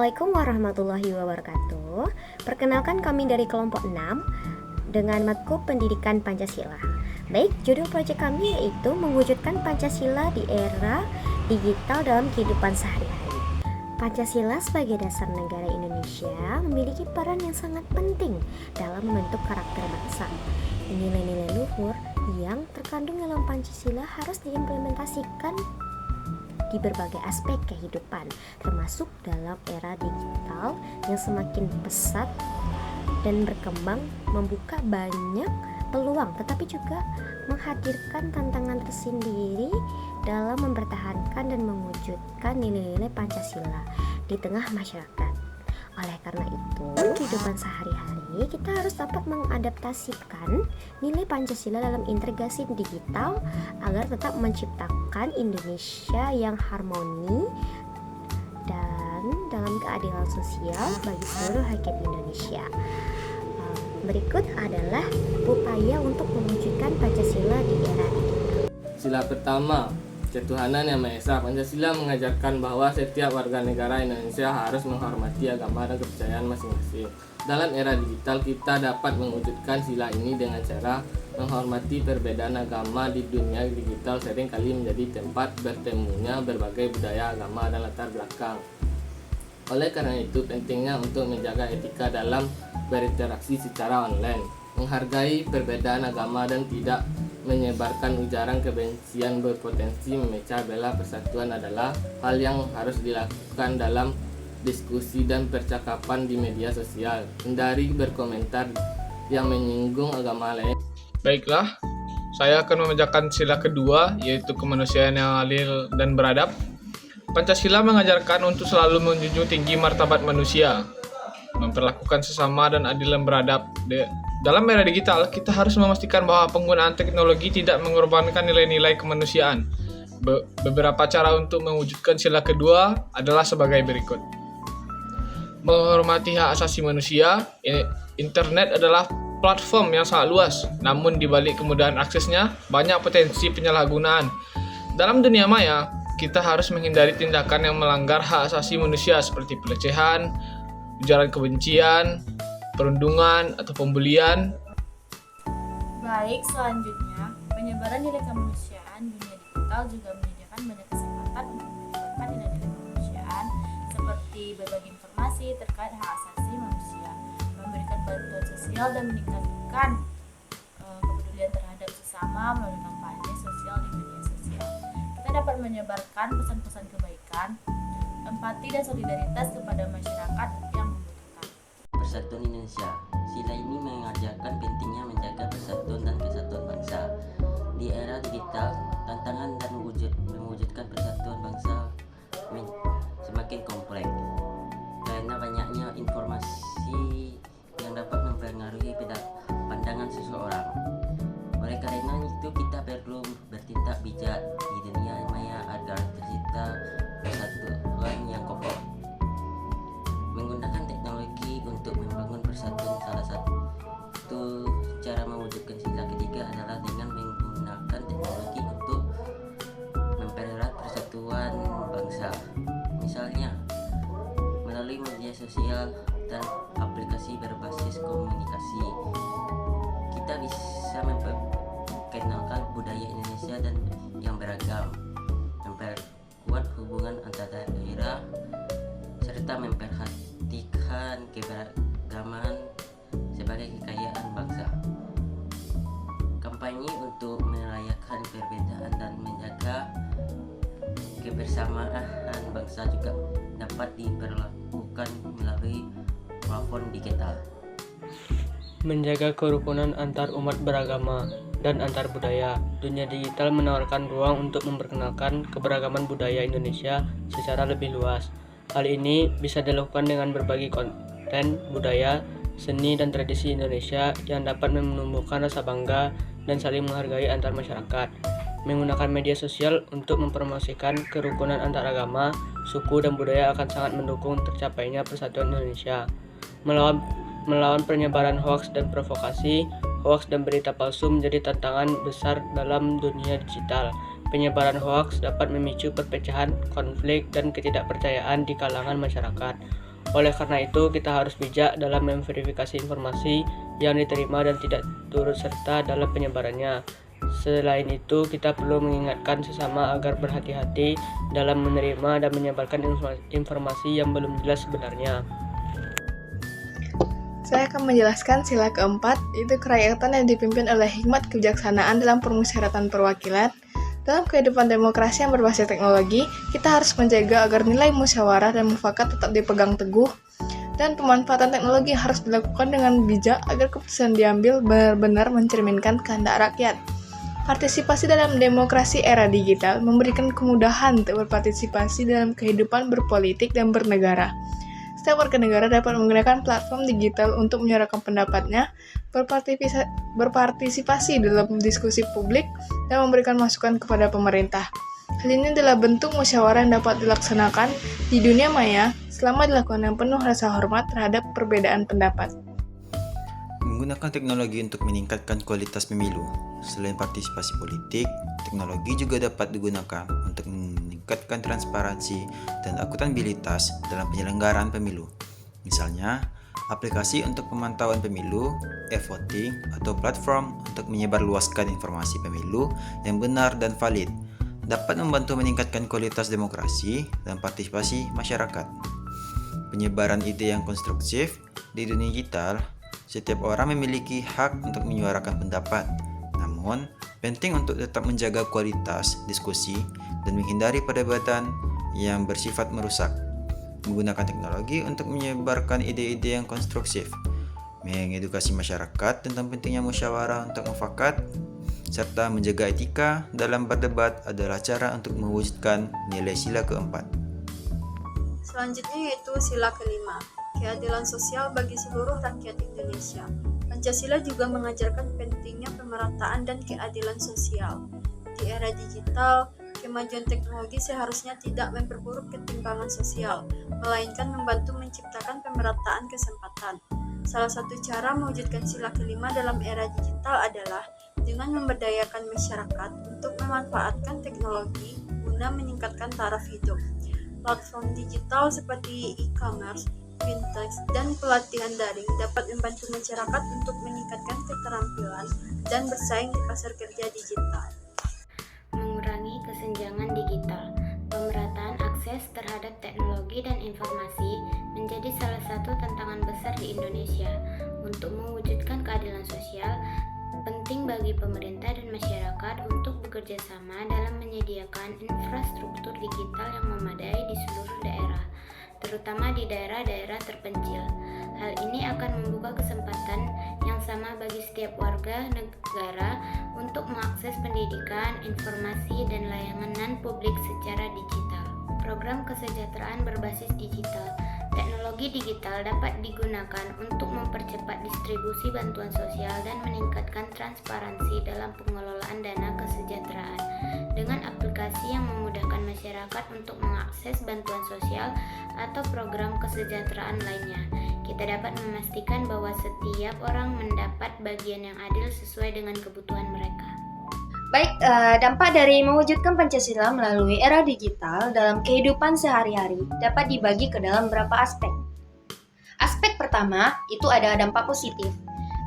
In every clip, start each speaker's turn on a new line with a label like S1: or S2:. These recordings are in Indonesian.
S1: Assalamualaikum warahmatullahi wabarakatuh. Perkenalkan kami dari kelompok 6 dengan matkul pendidikan Pancasila. Baik, judul proyek kami yaitu mewujudkan Pancasila di era digital dalam kehidupan sehari-hari. Pancasila sebagai dasar negara Indonesia memiliki peran yang sangat penting dalam membentuk karakter bangsa. Nilai-nilai luhur yang terkandung dalam Pancasila harus diimplementasikan di berbagai aspek kehidupan, termasuk dalam era digital yang semakin pesat dan berkembang, membuka banyak peluang tetapi juga menghadirkan tantangan tersendiri dalam mempertahankan dan mewujudkan nilai-nilai Pancasila di tengah masyarakat. Oleh karena itu, kehidupan sehari-hari kita harus dapat mengadaptasikan nilai Pancasila dalam integrasi digital agar tetap menciptakan Indonesia yang harmoni dan dalam keadilan sosial bagi seluruh rakyat Indonesia. Berikut adalah upaya untuk mewujudkan Pancasila di era digital.
S2: Sila pertama, ketuhanan yang Maha Esa. Pancasila mengajarkan bahwa setiap warga negara Indonesia harus menghormati agama dan kepercayaan masing-masing. Dalam era digital, kita dapat mewujudkan sila ini dengan cara menghormati perbedaan agama. Di dunia digital seringkali menjadi tempat bertemunya berbagai budaya, agama, dan latar belakang. Oleh karena itu, pentingnya untuk menjaga etika dalam berinteraksi secara online, menghargai perbedaan agama dan tidak menyebarkan ujaran kebencian berpotensi memecah belah persatuan adalah hal yang harus dilakukan dalam diskusi dan percakapan di media sosial. Hindari berkomentar yang menyinggung agama lain.
S3: Baiklah, saya akan membacakan sila kedua, yaitu kemanusiaan yang adil dan beradab. Pancasila mengajarkan untuk selalu menjunjung tinggi martabat manusia, memperlakukan sesama dan adil dan beradab. Dalam era digital, kita harus memastikan bahwa penggunaan teknologi tidak mengorbankan nilai-nilai kemanusiaan. Beberapa cara untuk mewujudkan sila kedua adalah sebagai berikut. Menghormati hak asasi manusia. Internet adalah platform yang sangat luas, namun di balik kemudahan aksesnya, banyak potensi penyalahgunaan. Dalam dunia maya, kita harus menghindari tindakan yang melanggar hak asasi manusia seperti pelecehan, ujaran kebencian, perundungan, atau pembulian.
S4: Baik, selanjutnya, penyebaran nilai kemanusiaan dunia digital juga menyediakan banyak kesempatan untuk menyebarkan nilai-nilai kemanusiaan seperti berbagi informasi terkait hak asasi manusia, memberikan bantuan sosial dan meningkatkan kepedulian terhadap sesama melalui kampanye sosial di media sosial. Kita dapat menyebarkan pesan-pesan kebaikan, empati dan solidaritas kepada masyarakat yang membutuhkan.
S5: Persatuan Indonesia. Sila ini mengajarkan pentingnya menjaga persatuan dan kesatuan bangsa. Di era digital, tantangan dan mewujudkan persatuan bangsa semakin kompleks karena banyaknya informasi yang dapat mempengaruhi pandangan seseorang. Oleh karena itu, kita perlu bertindak bijak di dunia maya agar tercipta persatuan yang kokoh. Menggunakan teknologi untuk membangun persatuan. Salah satu cara mewujudkan sila ketiga adalah dengan menggunakan teknologi untuk mempererat persatuan bangsa. Misalnya, melalui media sosial dan aplikasi berbasis komunikasi, kita bisa memperkenalkan budaya Indonesia dan yang beragam, memperkuat hubungan antar daerah, serta memperhatikan keberagaman sebagai kekayaan bangsa. Kampanye untuk merayakan perbedaan dan menjaga kebersamaan bangsa juga dapat diperlakukan melalui platform digital.
S6: Menjaga kerukunan antar umat beragama dan antar budaya. Dunia digital menawarkan ruang untuk memperkenalkan keberagaman budaya Indonesia secara lebih luas. Hal ini bisa dilakukan dengan berbagi konten budaya, seni, dan tradisi Indonesia yang dapat menumbuhkan rasa bangga dan saling menghargai antar masyarakat. Menggunakan media sosial untuk mempromosikan kerukunan antar agama, suku, dan budaya akan sangat mendukung tercapainya persatuan Indonesia. Melawan penyebaran hoaks dan provokasi, hoaks dan berita palsu menjadi tantangan besar dalam dunia digital. Penyebaran hoaks dapat memicu perpecahan, konflik, dan ketidakpercayaan di kalangan masyarakat. Oleh karena itu, kita harus bijak dalam memverifikasi informasi yang diterima dan tidak turut serta dalam penyebarannya. Selain itu, kita perlu mengingatkan sesama agar berhati-hati dalam menerima dan menyebarkan informasi yang belum jelas sebenarnya.
S7: Saya akan menjelaskan sila keempat, yaitu kerakyatan yang dipimpin oleh hikmat kebijaksanaan dalam permusyawaratan perwakilan. Dalam kehidupan demokrasi yang berbasis teknologi, kita harus menjaga agar nilai musyawarah dan mufakat tetap dipegang teguh, dan pemanfaatan teknologi harus dilakukan dengan bijak agar keputusan diambil benar-benar mencerminkan kehendak rakyat. Partisipasi dalam demokrasi era digital memberikan kemudahan untuk berpartisipasi dalam kehidupan berpolitik dan bernegara. Setiap warga negara dapat menggunakan platform digital untuk menyuarakan pendapatnya, berpartisipasi dalam diskusi publik, dan memberikan masukan kepada pemerintah. Hal ini adalah bentuk musyawarah yang dapat dilaksanakan di dunia maya selama dilakukan dengan penuh rasa hormat terhadap perbedaan pendapat.
S8: Menggunakan teknologi untuk meningkatkan kualitas pemilu. Selain partisipasi politik, teknologi juga dapat digunakan untuk meningkatkan transparansi dan akuntabilitas dalam penyelenggaraan pemilu. Misalnya, aplikasi untuk pemantauan pemilu, e-voting, atau platform untuk menyebarluaskan informasi pemilu yang benar dan valid dapat membantu meningkatkan kualitas demokrasi dan partisipasi masyarakat. Penyebaran ide yang konstruktif di dunia digital. Setiap orang memiliki hak untuk menyuarakan pendapat, namun penting untuk tetap menjaga kualitas diskusi dan menghindari perdebatan yang bersifat merusak. Menggunakan teknologi untuk menyebarkan ide-ide yang konstruktif, mengedukasi masyarakat tentang pentingnya musyawarah untuk mufakat, serta menjaga etika dalam berdebat adalah cara untuk mewujudkan nilai sila keempat.
S9: Selanjutnya yaitu sila kelima, keadilan sosial bagi seluruh rakyat Indonesia. Pancasila juga mengajarkan pentingnya pemerataan dan keadilan sosial. Di era digital, kemajuan teknologi seharusnya tidak memperburuk ketimpangan sosial, melainkan membantu menciptakan pemerataan kesempatan. Salah satu cara mewujudkan sila kelima dalam era digital adalah dengan memberdayakan masyarakat untuk memanfaatkan teknologi guna meningkatkan taraf hidup. Platform digital seperti e-commerce, fintech, dan pelatihan daring dapat membantu masyarakat untuk meningkatkan keterampilan dan bersaing di pasar kerja digital.
S1: Mengurangi kesenjangan digital. Pemerataan akses terhadap teknologi dan informasi menjadi salah satu tantangan besar di Indonesia. Untuk mewujudkan keadilan sosial, penting bagi pemerintah dan masyarakat untuk bekerja sama dalam menyediakan infrastruktur digital yang memadai di seluruh daerah, terutama di daerah-daerah terpencil. Hal ini akan membuka kesempatan yang sama bagi setiap warga negara untuk mengakses pendidikan, informasi, dan layanan publik secara digital. Program kesejahteraan berbasis digital. Teknologi digital dapat digunakan untuk mempercepat distribusi bantuan sosial dan meningkatkan transparansi dalam pengelolaan dana kesejahteraan. Dengan aplikasi yang memudahkan masyarakat untuk mengakses bantuan sosial atau program kesejahteraan lainnya, kita dapat memastikan bahwa setiap orang mendapat bagian yang adil sesuai dengan kebutuhan mereka.
S10: Baik, dampak dari mewujudkan Pancasila melalui era digital dalam kehidupan sehari-hari dapat dibagi ke dalam beberapa aspek. Aspek pertama, itu ada dampak positif.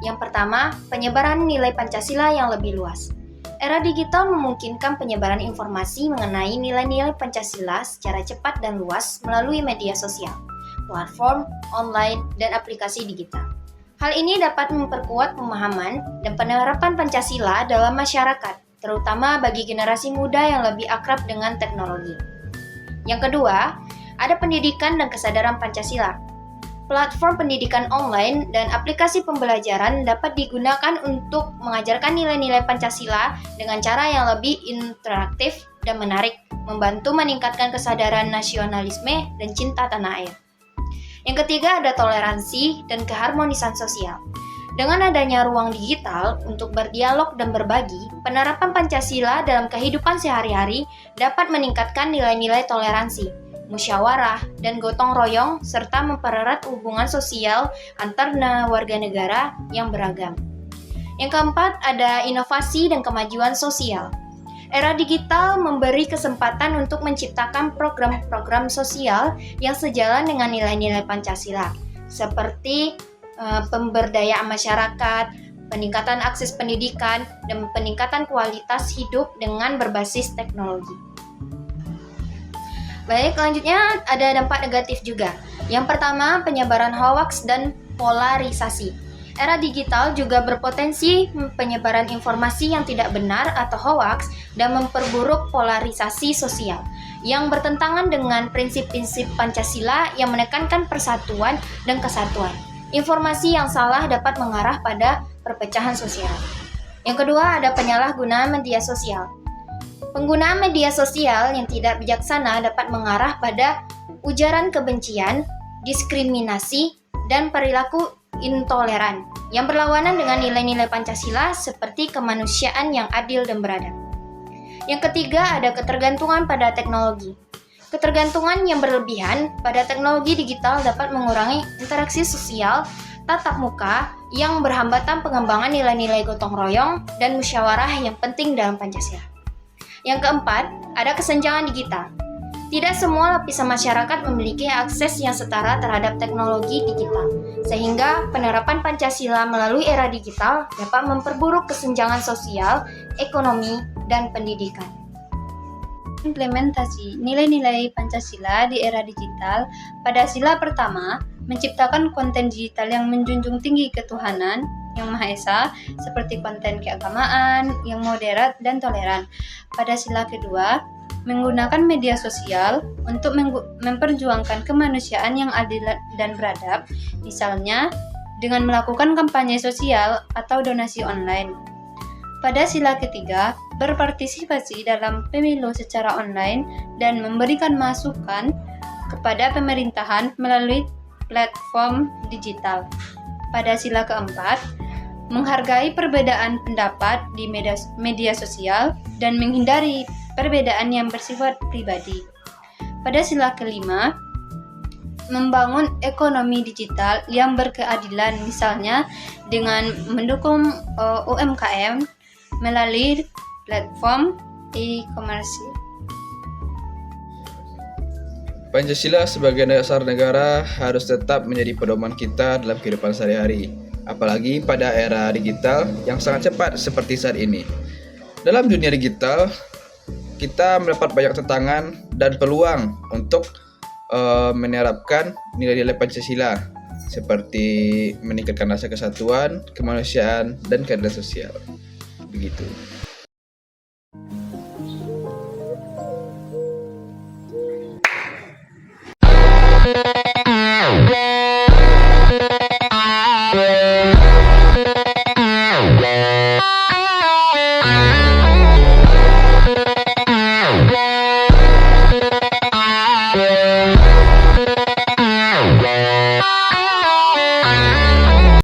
S10: Yang pertama, penyebaran nilai Pancasila yang lebih luas. Era digital memungkinkan penyebaran informasi mengenai nilai-nilai Pancasila secara cepat dan luas melalui media sosial, platform, online, dan aplikasi digital. Hal ini dapat memperkuat pemahaman dan penerapan Pancasila dalam masyarakat, terutama bagi generasi muda yang lebih akrab dengan teknologi. Yang kedua, ada pendidikan dan kesadaran Pancasila. Platform pendidikan online dan aplikasi pembelajaran dapat digunakan untuk mengajarkan nilai-nilai Pancasila dengan cara yang lebih interaktif dan menarik, membantu meningkatkan kesadaran nasionalisme dan cinta tanah air. Yang ketiga, ada toleransi dan keharmonisan sosial. Dengan adanya ruang digital untuk berdialog dan berbagi, penerapan Pancasila dalam kehidupan sehari-hari dapat meningkatkan nilai-nilai toleransi, musyawarah, dan gotong royong, serta mempererat hubungan sosial antar warga negara yang beragam. Yang keempat, ada inovasi dan kemajuan sosial. Era digital memberi kesempatan untuk menciptakan program-program sosial yang sejalan dengan nilai-nilai Pancasila, seperti pemberdayaan masyarakat, peningkatan akses pendidikan, dan peningkatan kualitas hidup dengan berbasis teknologi. Baik, selanjutnya ada dampak negatif juga. Yang pertama, penyebaran hoaks dan polarisasi. Era digital juga berpotensi penyebaran informasi yang tidak benar atau hoaks dan memperburuk polarisasi sosial yang bertentangan dengan prinsip-prinsip Pancasila yang menekankan persatuan dan kesatuan. Informasi yang salah dapat mengarah pada perpecahan sosial. Yang kedua, ada penyalahgunaan media sosial. Penggunaan media sosial yang tidak bijaksana dapat mengarah pada ujaran kebencian, diskriminasi, dan perilaku intoleran yang berlawanan dengan nilai-nilai Pancasila seperti kemanusiaan yang adil dan beradab. Yang ketiga, ada ketergantungan pada teknologi. Ketergantungan yang berlebihan pada teknologi digital dapat mengurangi interaksi sosial tatap muka yang berhambatan pengembangan nilai-nilai gotong royong dan musyawarah yang penting dalam Pancasila. Yang keempat, ada kesenjangan digital. Tidak semua lapisan masyarakat memiliki akses yang setara terhadap teknologi digital, sehingga penerapan Pancasila melalui era digital dapat memperburuk kesenjangan sosial, ekonomi, dan pendidikan.
S11: Implementasi nilai-nilai Pancasila di era digital pada sila pertama menciptakan konten digital yang menjunjung tinggi ketuhanan yang Maha Esa seperti konten keagamaan yang moderat dan toleran. Pada sila kedua, menggunakan media sosial untuk memperjuangkan kemanusiaan yang adil dan beradab, misalnya dengan melakukan kampanye sosial atau donasi online. Pada sila ketiga, berpartisipasi dalam pemilu secara online dan memberikan masukan kepada pemerintahan melalui platform digital. Pada sila keempat, menghargai perbedaan pendapat di media sosial dan menghindari perbedaan yang bersifat pribadi. Pada sila kelima, membangun ekonomi digital yang berkeadilan, misalnya dengan mendukung UMKM melalui platform e-commerce.
S3: Pancasila sebagai dasar negara harus tetap menjadi pedoman kita dalam kehidupan sehari-hari, apalagi pada era digital yang sangat cepat seperti saat ini. Dalam dunia digital, kita mendapat banyak tantangan dan peluang untuk menerapkan nilai-nilai Pancasila seperti meningkatkan rasa kesatuan, kemanusiaan, dan keadilan sosial. Begitu.